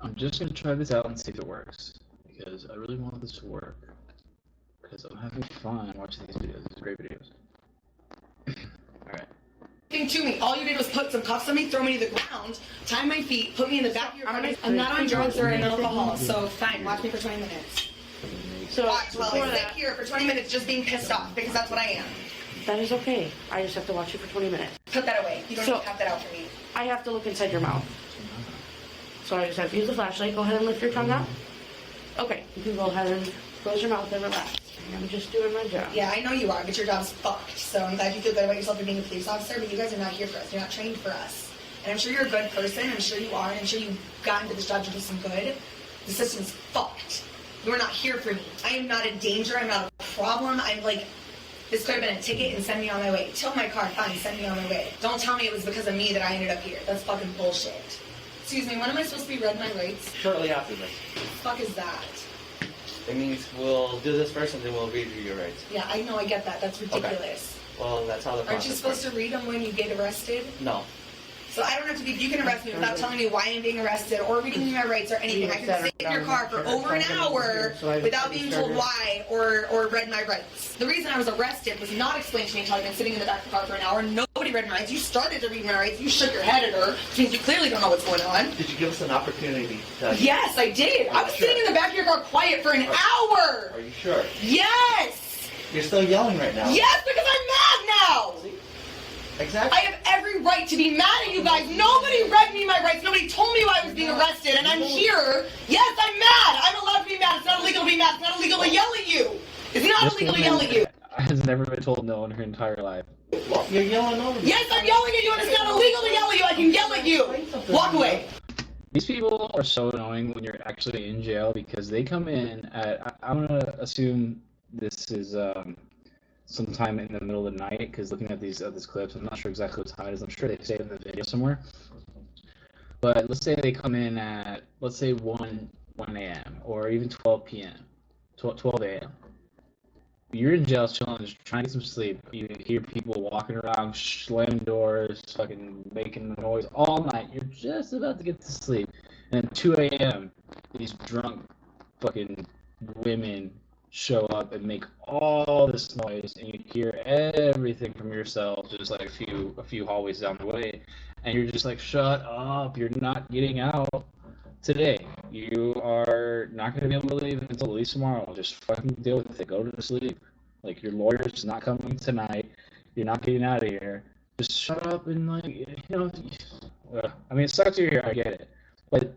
I'm just gonna try this out and see if it works. Because I really want this to work. Because I'm having fun watching these videos. These are great videos. Alright. To me, all you did was put some cuffs on me, throw me to the ground, tie my feet, put me in the back of your car. I'm not on drugs or in alcohol, so fine, watch me for 20 minutes. So, Watch while I sit here for 20 minutes just being pissed off, because that's what I am. that is okay. I just have to watch you for 20 minutes. Put that away. You don't So- need to have that out for me. I have to look inside your mouth. So I just have to use the flashlight. Go ahead and lift your tongue out. Okay, you can go ahead and close your mouth and relax. I'm just doing my job. Yeah, I know you are, but your job's fucked. So I'm glad you feel good about yourself for being a police officer, but you guys are not here for us. You're not trained for us. And I'm sure you're a good person. I'm sure you are. And I'm sure you got into this job to do some good. The system's fucked. You're not here for me. I am not a danger. I'm not a problem. I'm like, this could have been a ticket and send me on my way. Tow my car, fine, send me on my way. Don't tell me it was because of me that I ended up here. That's fucking bullshit. Excuse me, when am I supposed to be read my rights? Shortly after this. What the fuck is that? It means we'll do this first and then we'll read you your rights. Yeah, I know, I get that. That's ridiculous. Well, that's how the process Aren't you supposed to read them when you get arrested? No. So I don't have to be, you can arrest me without telling me why I'm being arrested or reading me my rights or anything. I can sit in your car for over an hour without being told why or read my rights. The reason I was arrested was not explained to me until I've been sitting in the back of the car for an hour. Nobody read my rights. You started to read my rights. You shook your head at her, which means you clearly don't know what's going on. Did you give us an opportunity to tell you? Yes, I did. I was sitting in the back of your car quiet for an hour. Are you sure? Yes. You're still yelling right now. Yes, because I'm mad now. See? Exactly. I have every right to be mad at you guys. Nobody read me my rights. Nobody told me why I was being arrested, and I'm here. Yes, I'm mad. I'm allowed to be mad. It's not illegal to be mad. It's not illegal to yell at you. It's not illegal to yell at you. Has never been told no in her entire life. You're yelling over me. Yes, I'm yelling at you, and it's not illegal to yell at you. I can yell at you. Walk away. These people are so annoying when you're actually in jail because they come in at, I'm gonna assume this is sometime in the middle of the night because looking at these clips, I'm not sure exactly what time it is. I'm sure they say it in the video somewhere. But let's say they come in at, let's say 1 a.m. or even 12 p.m., 12 a.m. You're in jail chilling, just trying to get some sleep. You hear people walking around, slamming doors, fucking making noise all night. You're just about to get to sleep. And then 2 a.m., these drunk fucking women show up and make all this noise, and you hear everything from your cell, just like a few hallways down the way. And you're just like, shut up, you're not getting out today. You are not going to be able to leave until at least tomorrow. Just fucking deal with it. Go to sleep. Like, your lawyer's not coming tonight. You're not getting out of here. Just shut up and, like, you know, I mean, it sucks you're here. I get it. But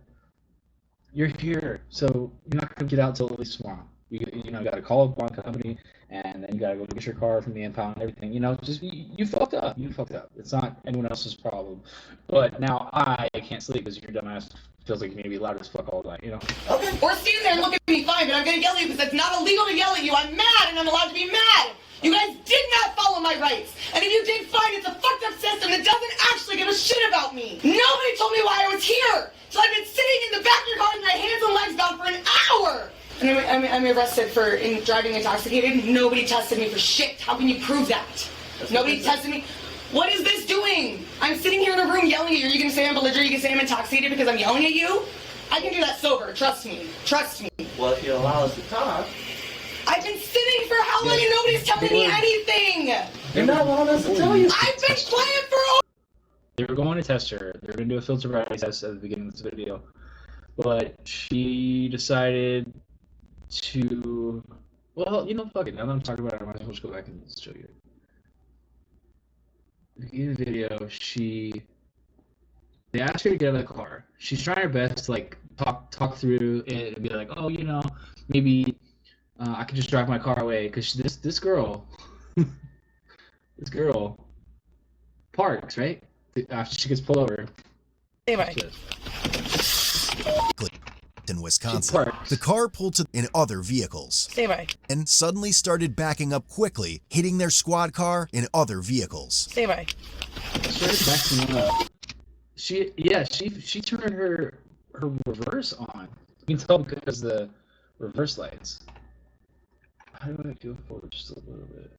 you're here, so you're not going to get out till at least tomorrow. You got to call up one company, and then you got to go get your car from the impound and everything. You know, just you fucked up. You fucked up. It's not anyone else's problem. But now I can't sleep because your dumbass feels like you're gonna be loud as fuck all night. You know. Okay. Or stand there and look at me fine, but I'm gonna yell at you because it's not illegal to yell at you. I'm mad, and I'm allowed to be mad. You guys did not follow my rights, and if you did, fine. It's a fucked up system that doesn't actually give a shit about me. Nobody told me why I was here, so I've been sitting in the back of your car with my hands and legs bound for an hour. And I'm arrested for driving intoxicated. Nobody tested me for shit. How can you prove that? Nobody tested me. What is this doing? I'm sitting here in a room yelling at you. Are you going to say I'm belligerent? You can say I'm intoxicated because I'm yelling at you? I can do that sober. Trust me. Trust me. Well, if you allow us to talk. I've been sitting for how long and nobody's telling me anything? You're not allowing us to tell you. I've been quiet for They were going to test her. They were going to do a field sobriety test at the beginning of this video. But she decided to, well, you know, fuck it. Now that I'm talking about it, I might as well just go back and show you. In the video, they asked her to get out of the car. She's trying her best to, like, talk through it and be like, oh, you know, maybe I could just drive my car away, because this girl, this girl parks, right? After she gets pulled over. Anyway. In Wisconsin, the car pulled to in other vehicles and suddenly started backing up quickly, hitting their squad car in other vehicles. Started backing up. She turned her reverse on. You can tell because the reverse lights. How do I go forward just a little bit?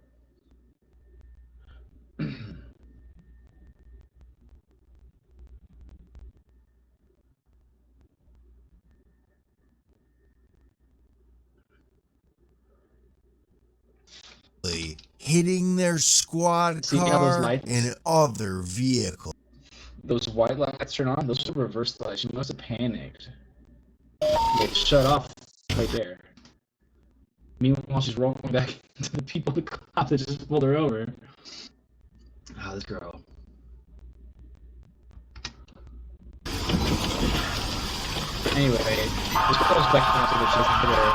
hitting their squad car and other vehicles. Those white lights turn on, those are reverse lights. She must have panicked. They shut off right there. Meanwhile, she's rolling back to the people, the cops that just pulled her over. Oh, this girl. Anyway, this girl's back to the she's there.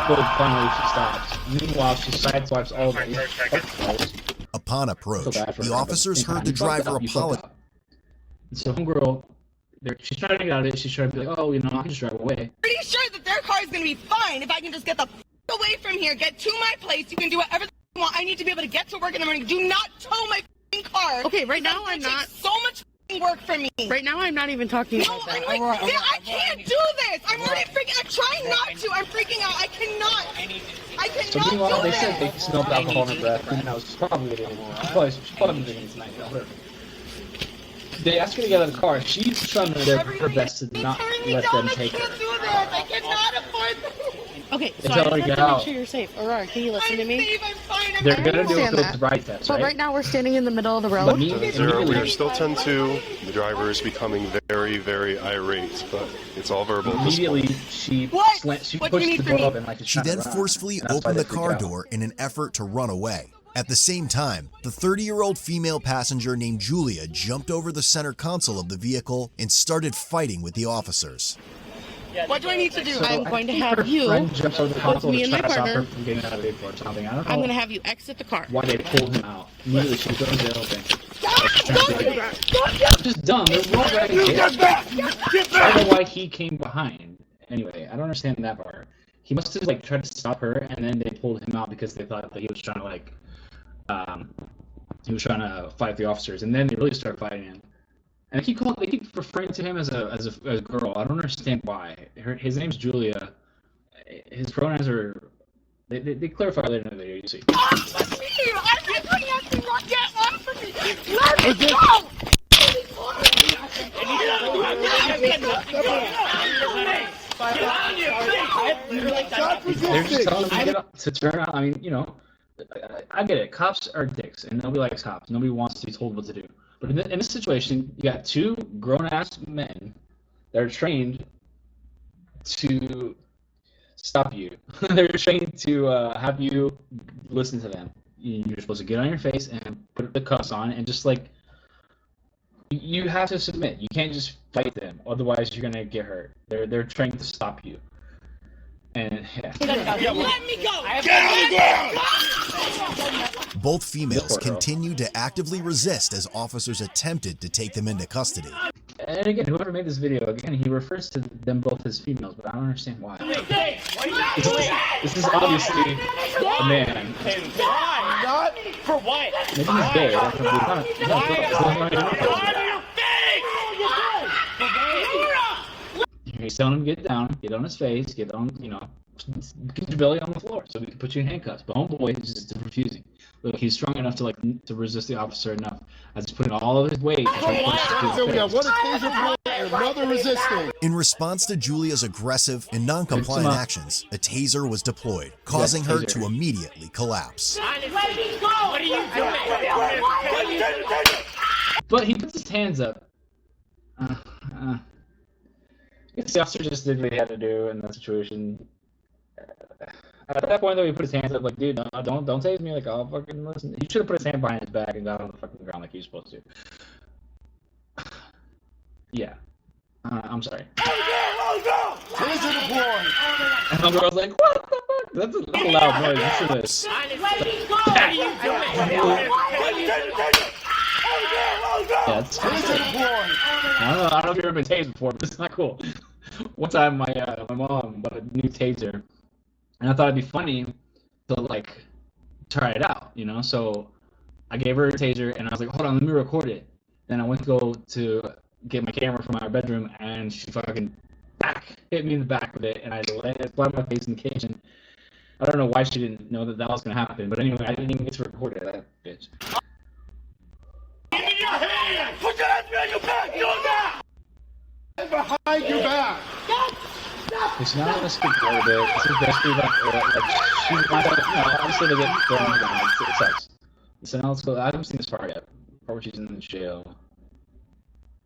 But finally she stops. Meanwhile, she sideswipes all of these. Upon approach, the officers heard the driver apologize. So homegirl, she's trying to get out of it. She's trying to be like, oh, you know, I can just drive away. Pretty sure that their car is going to be fine if I can just get the away from here, get to my place. You can do whatever you want. I need to be able to get to work in the morning. Do not tow my car. Okay, right now I'm not. So much work for me. Right now I'm not even talking about that. I'm like, I can't do this. I'm already freaking. I'm trying not to. I'm freaking out. I cannot. So meanwhile, they said they smelled alcohol in her breath, and that was probably it anymore. She's probably drinking tonight. Whatever. They asked her to get out of the car. She's trying her best to not let them take her. I can't do this. I cannot afford this. Okay, so They I tell just her to have get to out. make sure you're safe. Aurora, can you listen to me? I'm safe. I'm fine. They're gonna do understand the that. right test, But right? right now we're standing in the middle of the road. But We immediately, are still 10-2. The driver is becoming very, very irate, but it's all verbal. at this immediately point. she What? pushed What do you the need door from me? open like she's She trying to then run, forcefully and that's why opened they the freak car out. door in an effort to run away. At the same time, the 30-year-old female passenger named Julia jumped over the center console of the vehicle and started fighting with the officers. What do I need to do? So I'm I going to think have her you friend jumps over the console me to and try my to stop her partner. from getting out of the vehicle or something. I don't know I'm going to have you exit the car. why they pulled him out. Immediately she goes to open. Don't Just dumb. They're wrong right here. I don't know why he came behind. Anyway, I don't understand that part. He must have like tried to stop her, and then they pulled him out because they thought that he was trying to fight the officers, and then they really started fighting him. And they keep referring to him as a girl. I don't understand why. His name's Julia. His pronouns are. They clarify later in the video. You see. off of me! I'm doing nothing wrong. Get off of me! Let me go! They're just telling him to turn out. I mean, you know, I get it. Cops are dicks, and nobody likes cops. Nobody wants to be told what to do. But in this situation, you got two grown-ass men that are trained to stop you. They're trained to have you listen to them. You're supposed to get on your face and put the cuffs on, and just like you have to submit. You can't just fight them, otherwise you're gonna get hurt. They're trained to stop you. And yeah. Let me go! Both females continued to actively resist as officers attempted to take them into custody. And again, whoever made this video, again, he refers to them both as females, but I don't understand why. This is obviously a man. Not for what? Maybe he's gay. That's not He's telling him to get down, get on his face, get on, you know, get your belly on the floor so we can put you in handcuffs. But homeboy is just refusing. Look, he's strong enough to to resist the officer enough as he's putting all of his weight to try to push his face. In response to Julia's aggressive and non-compliant actions, a taser was deployed, causing her to immediately collapse. What are you doing? But he puts his hands up. I guess the officer just did what he had to do in that situation. At that point, though, he put his hands up like, dude, don't tase me, like, I'll fucking listen. He should have put his hand behind his back and got on the fucking ground like he was supposed to. Yeah. I'm sorry. Taser deployed. And the girl's like, what the fuck? That's a loud noise. Listen to this. Yeah, it's I don't know if you've ever been tased before, but it's not cool. One time, my mom bought a new taser, and I thought it'd be funny to like try it out, you know. So I gave her a taser, and I was like, "Hold on, let me record it." Then I went to go to get my camera from my bedroom, and she fucking hit me in the back with it, and I landed flat on my face in the kitchen. I don't know why she didn't know that was gonna happen, but anyway, I didn't even get to record it. That bitch. Put your hands behind your back! Do that! Behind your back! Because now I'm gonna speak a little bit. This is basically like she wants to, obviously they get thrown down. It sucks. So now let's go. I haven't seen this part yet. Part where she's in the jail.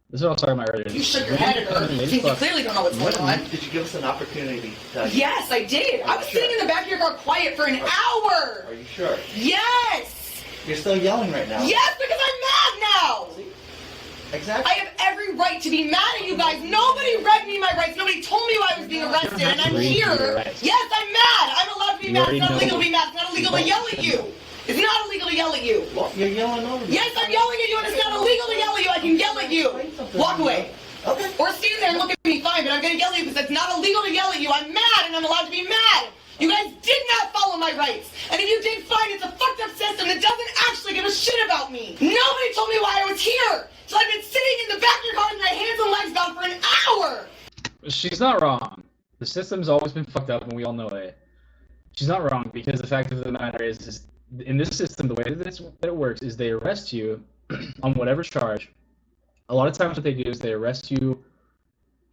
This is what I was talking about earlier. You shook your head at her. You clearly don't know what's going on. Did you give us an opportunity to Yes, I did. I was sitting in the back of your car quiet for an hour. Are you sure? Yes. You're still yelling right now. Yes, because I'm mad now. Exactly. I have every right to be mad at you guys. Nobody read me my rights. Nobody told me why I was being arrested, and I'm here. Yes, I'm mad. I'm allowed to be mad. It's not illegal to be mad. It's not illegal to yell at you. It's not illegal to yell at you. Well, you're yelling over me. Yes, I'm yelling at you, and it's not illegal to yell at you. I can yell at you. Walk away. Okay. Or stand there and look at me fine, but I'm going to yell at you because it's not illegal to yell at you. I'm mad, and I'm allowed to be mad. You guys did not follow my rights. And if you did, fine. It's a fucked up system that doesn't actually give a shit about me. Nobody told me why I was here. So I've been sitting in the back of your car with my hands and legs down for an hour. She's not wrong. The system's always been fucked up, and we all know it. She's not wrong because the fact of the matter is in this system, the way that it works is they arrest you on whatever charge. A lot of times what they do is they arrest you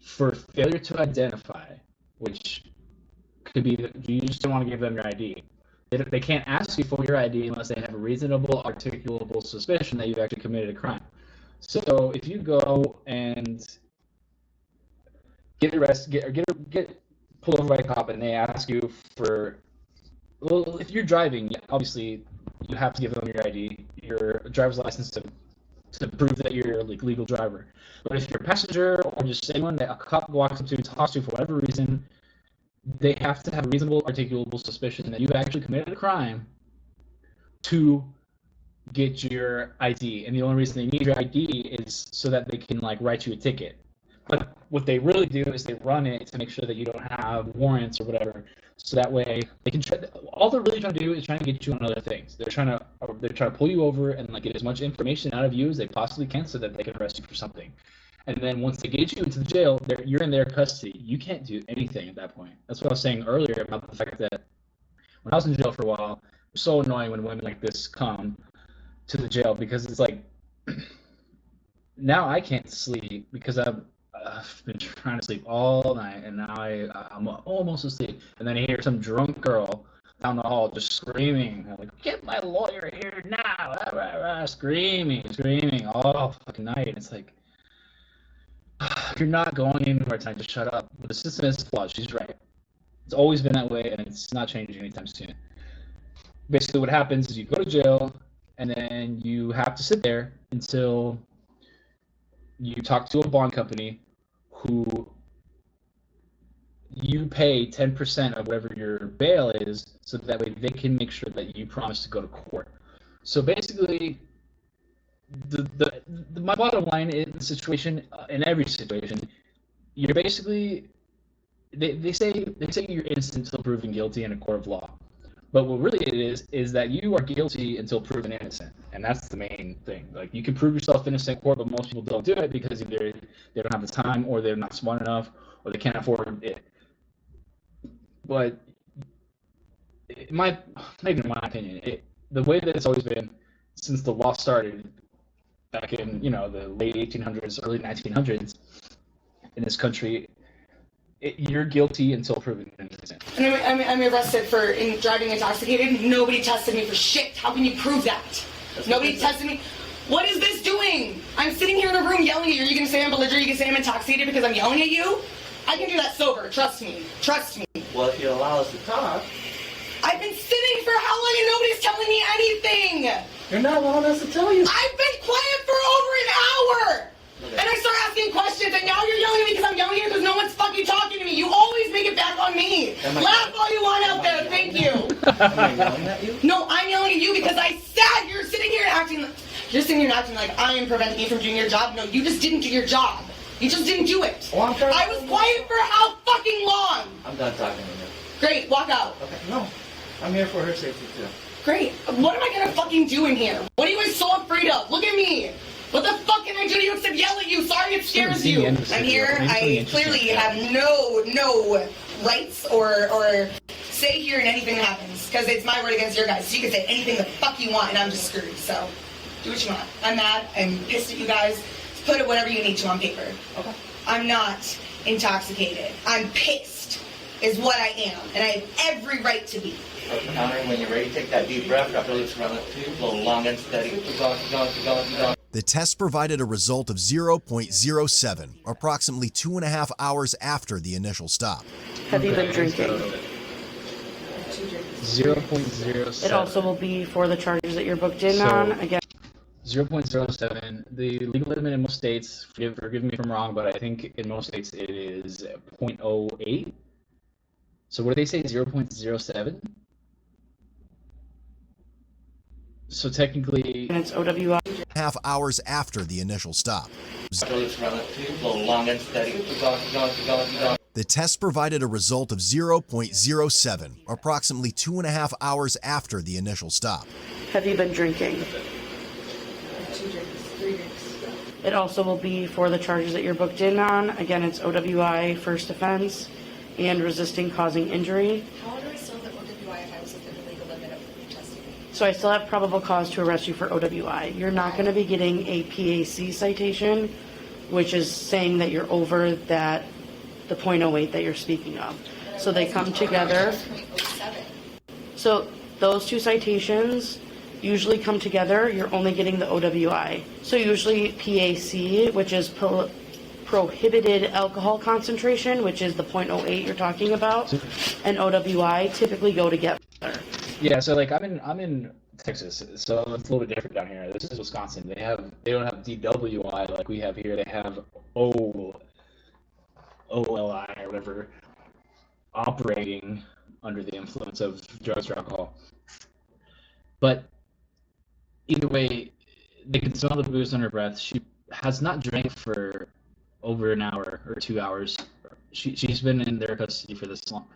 for failure to identify, which could be that you just don't want to give them your ID. They can't ask you for your ID unless they have a reasonable, articulable suspicion that you've actually committed a crime. So if you go and get arrested, get pulled over by a cop, and they ask you for, well, if you're driving, obviously you have to give them your ID, your driver's license to prove that you're a legal driver. But if you're a passenger or just anyone that a cop walks up to and talks to for whatever reason, they have to have a reasonable, articulable suspicion that you've actually committed a crime to get your ID. And the only reason they need your ID is so that they can write you a ticket. But what they really do is they run it to make sure that you don't have warrants or whatever. So that way they can all they're really trying to do is trying to get you on other things. They're trying to pull you over and get as much information out of you as they possibly can so that they can arrest you for something. And then once they get you into the jail, you're in their custody. You can't do anything at that point. That's what I was saying earlier about the fact that when I was in jail for a while, it was so annoying when women like this come to the jail because it's like, now I can't sleep because I've been trying to sleep all night, and now I'm almost asleep. And then I hear some drunk girl down the hall just screaming. I'm like, get my lawyer here now! Screaming all fucking night. It's like, you're not going anywhere tonight, just shut up. But the system is flawed. She's right. It's always been that way, and it's not changing anytime soon. Basically, what happens is you go to jail, and then you have to sit there until you talk to a bond company who you pay 10% of whatever your bail is, so that way they can make sure that you promise to go to court. So basically, my bottom line in the situation, in every situation, you're basically they say you're innocent until proven guilty in a court of law. But what really it is that you are guilty until proven innocent, and that's the main thing. You can prove yourself innocent in court, but most people don't do it because either they don't have the time, or they're not smart enough, or they can't afford it. But maybe in my opinion, the way that it's always been since the law started back in the late 1800s, early 1900s in this country. You're guilty until proven innocent. And I'm arrested for driving intoxicated. Nobody tested me for shit. How can you prove that? Nobody tested me. What is this doing? I'm sitting here in a room yelling at you. Are you going to say I'm belligerent? You can say I'm intoxicated because I'm yelling at you? I can do that sober. Trust me. Trust me. Well, if you allow us to talk. I've been sitting for how long and nobody's telling me anything? You're not allowing us to tell you. I've been quiet for over an hour. Okay. And I start asking questions, and now you're yelling at me because I'm yelling at you because no one's fucking talking to me. You always make it back on me. Laugh all you want out there. Thank you. Am I yelling at you? No, I'm yelling at you because I said you're sitting here acting like I am preventing you from doing your job. No, you just didn't do your job. You just didn't do it. Well, I was quiet for how fucking long? I'm done talking to you. Great, walk out. Okay, no. I'm here for her safety too. Great. What am I gonna fucking do in here? What are you guys so afraid of? Look at me. What the fuck can I do to you except yell at you? Sorry it scares you. I'm here. I clearly have no rights or say here in anything that happens because it's my word against your guys. So you can say anything the fuck you want and I'm just screwed. So do what you want. I'm mad. I'm pissed at you guys. Put it whatever you need to on paper. Okay. I'm not intoxicated. I'm pissed. is what I am, and I have every right to be. Counter, when you're ready, take that deep breath, drop your lips around that tube, blow long and steady. Keep going, keep going, keep going, keep going. The test provided a result of 0.07, approximately 2.5 hours after the initial stop. Have you been drinking? 0.07. It also will be for the charges that you're booked in on. Again, 0.07. The legal limit in most states, forgive me if I'm wrong, but I think in most states it is 0.08. So what do they say, 0.07? So technically... and it's OWI. Half hours after the initial stop. Drop your lips around that tube, blow long and steady. Keep going, keep going, keep going, keep going. The test provided a result of 0.07, approximately 2.5 hours after the initial stop. Have you been drinking? 2 drinks, 3 drinks. It also will be for the charges that you're booked in on. Again, it's OWI, first offense, and resisting causing injury. How do I still have OWI if I was within the legal limit of testing? So I still have probable cause to arrest you for OWI. You're not going to be getting a PAC citation, which is saying that you're over that, the .08 that you're speaking of. So they come together. 0.07. So those two citations usually come together. You're only getting the OWI. So usually PAC, which is prohibited alcohol concentration, which is the .08 you're talking about, and OWI typically go together. Yeah, so like I'm in Texas, so it's a little bit different down here. This is Wisconsin. They don't have DWI like we have here. They have OLI or whatever, operating under the influence of drugs or alcohol. But either way, they can smell the booze on her breath. She has not drank for over an hour or 2 hours. She's been in their custody for this long.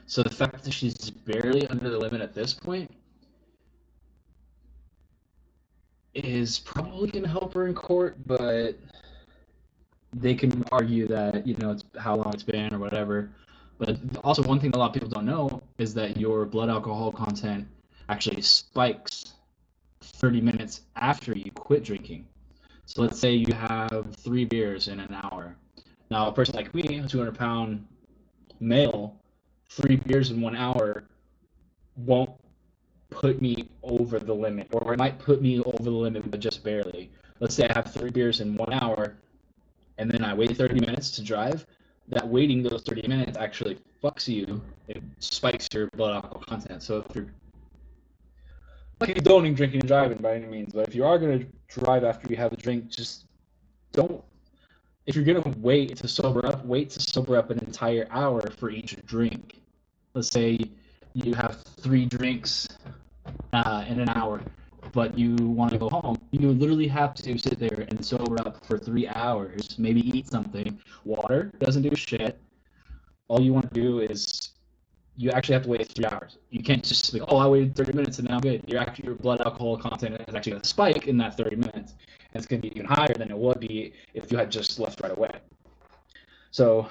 So the fact that she's barely under the limit at this point is probably going to help her in court, but they can argue that, you know, it's how long it's been or whatever. But also one thing that a lot of people don't know is that your blood alcohol content actually spikes 30 minutes after you quit drinking. So let's say you have 3 beers in an hour. Now, a person like me, a 200-pound male, 3 beers in 1 hour won't put me over the limit, or it might put me over the limit, but just barely. Let's say I have 3 beers in 1 hour, and then I wait 30 minutes to drive. That waiting those 30 minutes actually fucks you. It spikes your blood alcohol content. So if you're not condoning drinking and driving by any means, but if you are going to drive after you have a drink, just don't. If you're going to wait to sober up, wait to sober up an entire hour for each drink. Let's say you have 3 drinks in an hour, but you want to go home. You literally have to sit there and sober up for 3 hours, maybe eat something. Water doesn't do shit. All you want to do is, you actually have to wait 3 hours. You can't just be like, oh, I waited 30 minutes and now I'm good. Your blood alcohol content is actually going to spike in that 30 minutes. And it's going to be even higher than it would be if you had just left right away. So,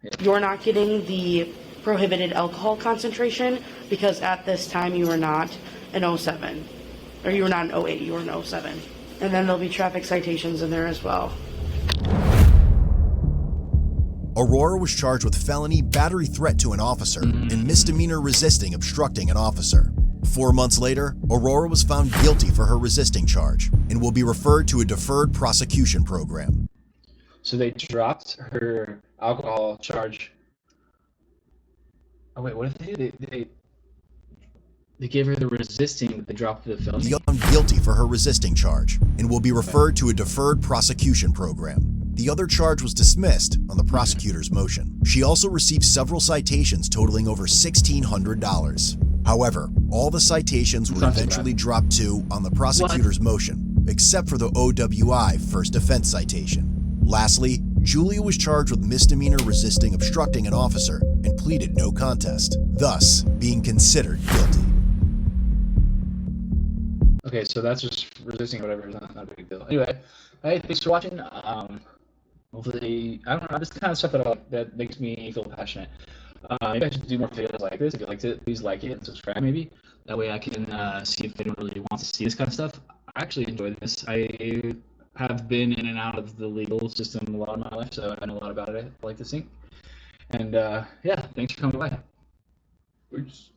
yeah. You're not getting the prohibited alcohol concentration because at this time you were not an 07. Or you were not an 08, you were an 07. And then there'll be traffic citations in there as well. Aurora was charged with felony battery threat to an officer and misdemeanor resisting obstructing an officer. 4 months later, Aurora was found guilty for her resisting charge and will be referred to a deferred prosecution program. So they dropped her alcohol charge. Oh wait, what did they do? They gave her the resisting, but they dropped the felony. Found guilty for her resisting charge and will be referred to a deferred prosecution program. The other charge was dismissed on the prosecutor's motion. She also received several citations totaling over $1,600. However, all the citations were eventually dropped to on the prosecutor's motion, except for the OWI first offense citation. Lastly, Julia was charged with misdemeanor resisting obstructing an officer and pleaded no contest, thus being considered guilty. Okay, so that's just resisting or whatever. It's not a big deal. Anyway, hey, thanks for watching. Hopefully, I don't know, this kind of stuff that makes me feel passionate. Maybe I should do more videos like this. If you liked it, please like it and subscribe maybe. That way I can see if anyone really wants to see this kind of stuff. I actually enjoy this. I have been in and out of the legal system a lot of my life, so I know a lot about it. I like this thing. And yeah, thanks for coming by. Peace.